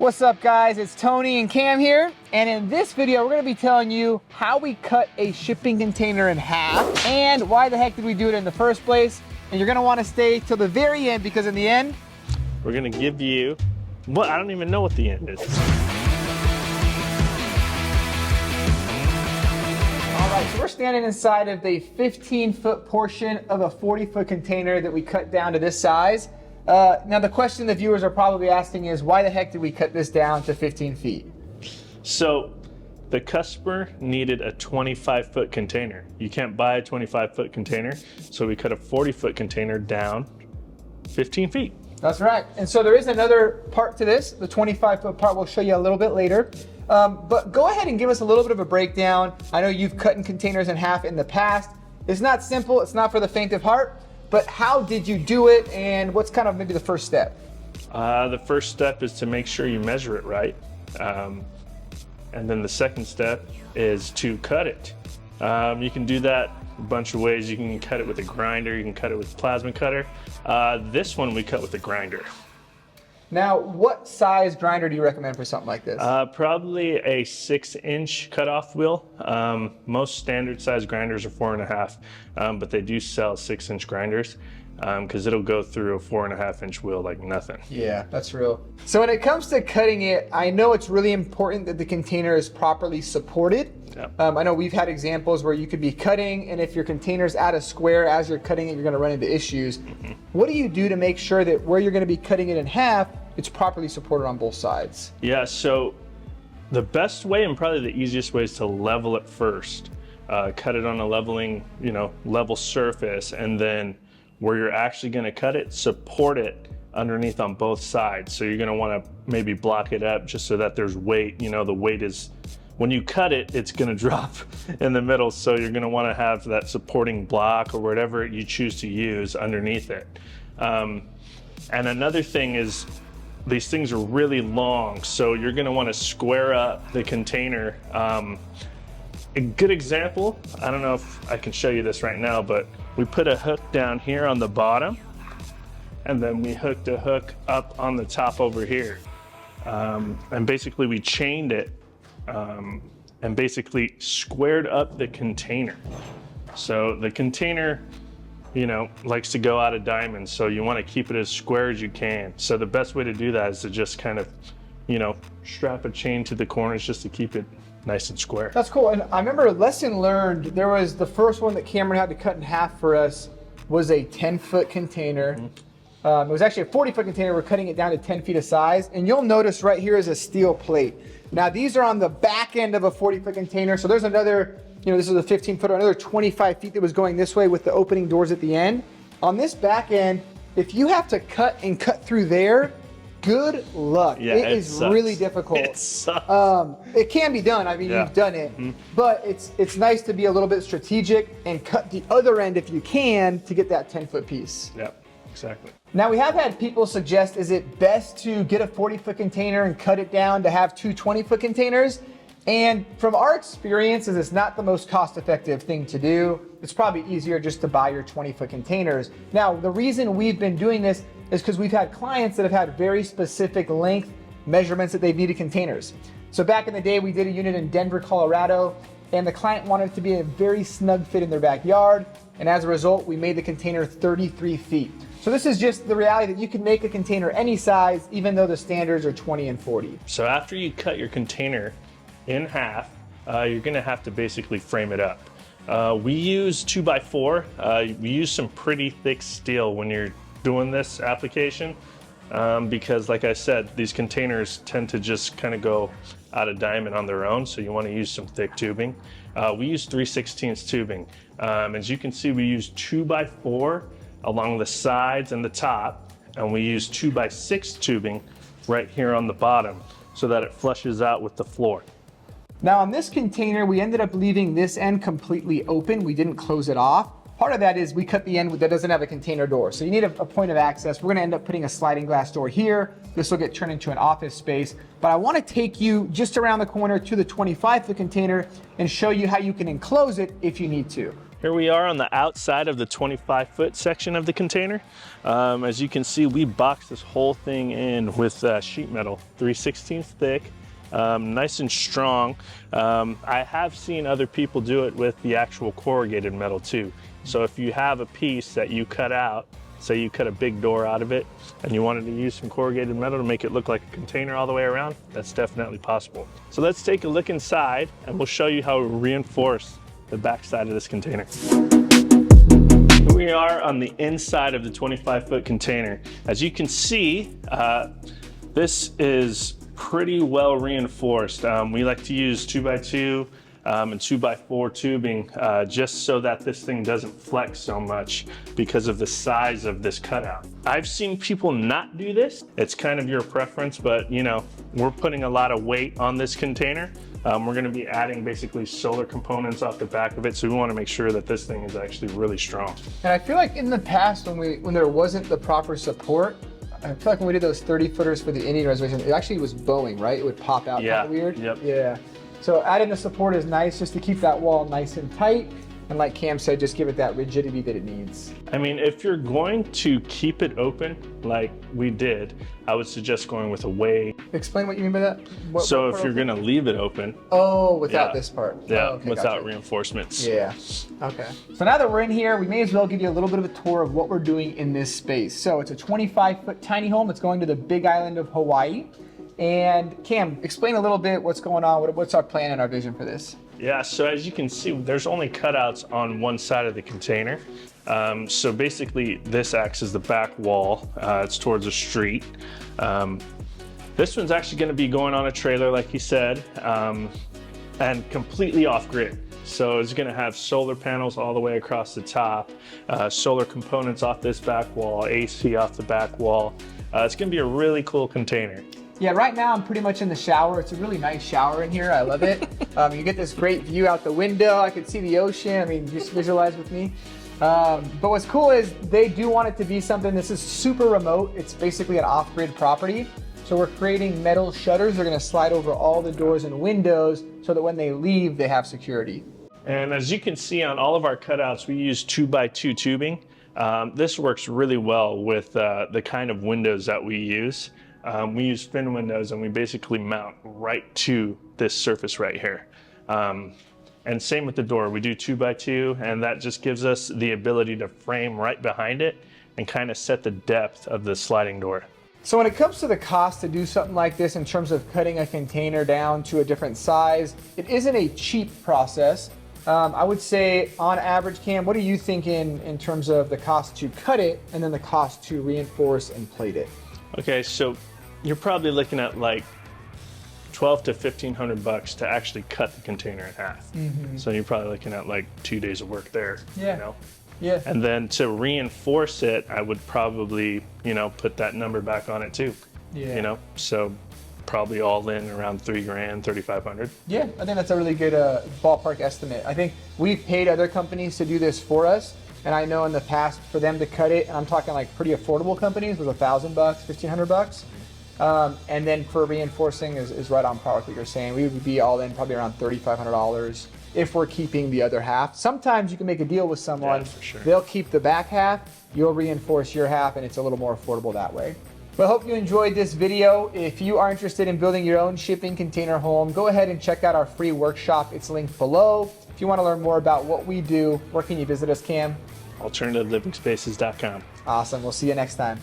What's up guys, it's Tony and Cam here, and in this video we're going to be telling you how we cut a shipping container in half and why the heck did we do it in the first place. And you're going to want to stay till the very end because in the end we're going to give you, well, I don't even know what the end is. All right, so we're standing inside of the 15-foot portion of a 40-foot container that we cut down to this size. Now the question the viewers are probably asking is, why the heck did we cut this down to 15 feet? So the customer needed a 25-foot container. You can't buy a 25-foot container, so we cut a 40-foot container down 15 feet. That's right. And so there is another part to this. The 25-foot part we'll show you a little bit later. But go ahead and give us a little bit of a breakdown. I know you've cut containers in half in the past. It's not simple. It's not for the faint of heart. But how did you do it, and what's kind of maybe the first step? The first step is to make sure you measure it right. And then the second step is to cut it. You can do that a bunch of ways. You can cut it with a grinder, you can cut it with a plasma cutter. This one we cut with a grinder. Now, what size grinder do you recommend for something like this? Probably a 6-inch cutoff wheel. Most standard size grinders are 4.5, but they do sell 6-inch grinders because it'll go through a 4.5-inch wheel like nothing. Yeah, that's real. So when it comes to cutting it, I know it's really important that the container is properly supported. Yep. I know we've had examples where you could be cutting, and if your container's out of square as you're cutting it, you're gonna run into issues. Mm-hmm. What do you do to make sure that where you're gonna be cutting it in half, it's properly supported on both sides? Yeah, so the best way and probably the easiest way is to level it first. Cut it on a level surface, and then where you're actually gonna cut it, support it underneath on both sides. So you're gonna wanna maybe block it up just so that there's weight. You know, the weight is, when you cut it, it's gonna drop in the middle. So you're gonna wanna have that supporting block or whatever you choose to use underneath it. And another thing is, these things are really long, so you're gonna wanna square up the container. A good example, I don't know if I can show you this right now, but we put a hook down here on the bottom, and then we hooked a hook up on the top over here. And basically we chained it and basically squared up the container. So the container, you know, likes to go out of diamonds, so you want to keep it as square as you can. So the best way to do that is to just kind of, you know, strap a chain to the corners just to keep it nice and square. That's cool. And I remember a lesson learned, there was the first one that Cameron had to cut in half for us was a 10-foot container. Mm-hmm. It was actually a 40-foot container. We're cutting it down to 10 feet of size. And you'll notice right here is a steel plate. Now these are on the back end of a 40-foot container. So there's another, you know, this is a 15-foot, another 25 feet that was going this way with the opening doors at the end. On this back end, if you have to cut through there, good luck. Yeah, it is sucks. Really difficult. It sucks. It can be done. I mean, yeah. You've done it, but it's nice to be a little bit strategic and cut the other end if you can to get that 10-foot piece. Yep, exactly. Now we have had people suggest, is it best to get a 40-foot container and cut it down to have two 20-foot containers? And from our experiences, it's not the most cost-effective thing to do. It's probably easier just to buy your 20-foot containers. Now, the reason we've been doing this is because we've had clients that have had very specific length measurements that they've needed containers. So back in the day, we did a unit in Denver, Colorado, and the client wanted it to be a very snug fit in their backyard. And as a result, we made the container 33 feet. So this is just the reality that you can make a container any size, even though the standards are 20 and 40. So after you cut your container in half, you're gonna have to basically frame it up. We use 2x4. We use some pretty thick steel when you're doing this application because, like I said, these containers tend to just kind of go out of diamond on their own, so you want to use some thick tubing. We use 3/16 tubing. As you can see, we use 2x4 along the sides and the top, and we use 2x6 tubing right here on the bottom so that it flushes out with the floor. Now on this container, we ended up leaving this end completely open. We didn't close it off. Part of that is we cut the end that doesn't have a container door. So you need a point of access. We're gonna end up putting a sliding glass door here. This will get turned into an office space. But I wanna take you just around the corner to the 25-foot container and show you how you can enclose it if you need to. Here we are on the outside of the 25-foot section of the container. As you can see, we boxed this whole thing in with sheet metal, 3/16 thick, nice and strong. I have seen other people do it with the actual corrugated metal too. So if you have a piece that you cut out, say you cut a big door out of it and you wanted to use some corrugated metal to make it look like a container all the way around, that's definitely possible. So let's take a look inside and we'll show you how we reinforce the back side of this container. Here we are on the inside of the 25-foot container. As you can see, this is pretty well reinforced. We like to use 2x2 and 2x4 tubing just so that this thing doesn't flex so much because of the size of this cutout. I've seen people not do this. It's kind of your preference, but you know, we're putting a lot of weight on this container. We're going to be adding basically solar components off the back of it, so we want to make sure that this thing is actually really strong. And I feel like in the past when there wasn't the proper support, I feel like when we did those 30-footers for the Indian reservation, it actually was bowing, right? It would pop out kind of weird. Yep. Yeah. So adding the support is nice just to keep that wall nice and tight. And like Cam said, just give it that rigidity that it needs. I mean, if you're going to keep it open like we did, I would suggest going with a way. Explain what you mean by that. So if you're going to leave it open. Oh, without this part. Yeah, oh, okay, without gotcha. reinforcements. Yeah, okay. So now that we're in here, we may as well give you a little bit of a tour of what we're doing in this space. So it's a 25-foot tiny home. It's going to the big island of Hawaii. And Cam, explain a little bit what's going on. What's our plan and our vision for this? Yeah, so as you can see, there's only cutouts on one side of the container. So basically this acts as the back wall. It's towards a street. This one's actually going to be going on a trailer, like he said, and completely off grid. So it's going to have solar panels all the way across the top, solar components off this back wall, AC off the back wall. It's going to be a really cool container. Yeah, right now I'm pretty much in the shower. It's a really nice shower in here. I love it. You get this great view out the window. I can see the ocean. I mean, just visualize with me. But what's cool is they do want it to be something. This is super remote. It's basically an off-grid property. So we're creating metal shutters. They're going to slide over all the doors and windows so that when they leave, they have security. And as you can see on all of our cutouts, we use 2x2 tubing. This works really well with the kind of windows that we use. We use fin windows and we basically mount right to this surface right here. And same with the door, we do 2x2 and that just gives us the ability to frame right behind it and kind of set the depth of the sliding door. So when it comes to the cost to do something like this in terms of cutting a container down to a different size, it isn't a cheap process. I would say on average, Cam, what are you thinking in terms of the cost to cut it and then the cost to reinforce and plate it? Okay, so you're probably looking at like $1,200 to $1,500 to actually cut the container in half. So you're probably looking at like 2 days of work there. Yeah. You know? Yeah. And then to reinforce it, I would probably, you know, put that number back on it too. Yeah. You know, so probably all in around $3,000, $3,500. Yeah, I think that's a really good ballpark estimate. I think we've paid other companies to do this for us. And I know in the past for them to cut it, and I'm talking like pretty affordable companies, was $1,000, $1,500. And then for reinforcing is right on par with what you're saying. We would be all in probably around $3,500 if we're keeping the other half. Sometimes you can make a deal with someone, for sure. They'll keep the back half, you'll reinforce your half, and it's a little more affordable that way. Well, I hope you enjoyed this video. If you are interested in building your own shipping container home, go ahead and check out our free workshop. It's linked below. If you want to learn more about what we do, where can you visit us, Cam? AlternativeLivingSpaces.com. Awesome. We'll see you next time.